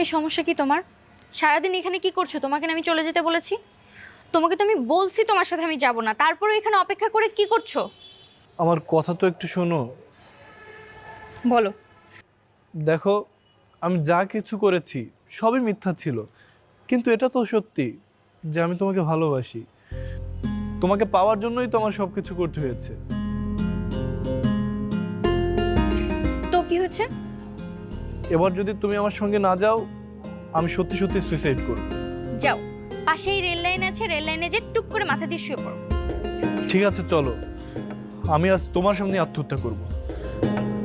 এই সমস্যা কি তোমার? সারাদিন এখানে কি করছো? তোমাকে না আমি চলে যেতে বলেছি? তোমাকে তো আমি বলছি তোমার সাথে আমি যাব না, তারপরে এখানে অপেক্ষা করে কি করছো? আমার কথা তো একটু শোনো। বলো। দেখো, আমি যা কিছু করেছি সবই মিথ্যা ছিল, কিন্তু এটা তো সত্যি যে আমি তোমাকে ভালোবাসি। তোমাকে পাওয়ার জন্যই তো আমার সবকিছু করতে হয়েছে। তো কি হয়েছে? এবার যদি তুমি আমার সঙ্গে না যাও, আমি সত্যি সত্যি সুইসাইড করব। যাও, পাশেই রেল লাইন আছে, রেল লাইনে যে টুক করে মাথা দিয়ে শুয়ে পড়ো। ঠিক আছে, চলো। আমি আজ তোমার সামনে আত্মহত্যা করব।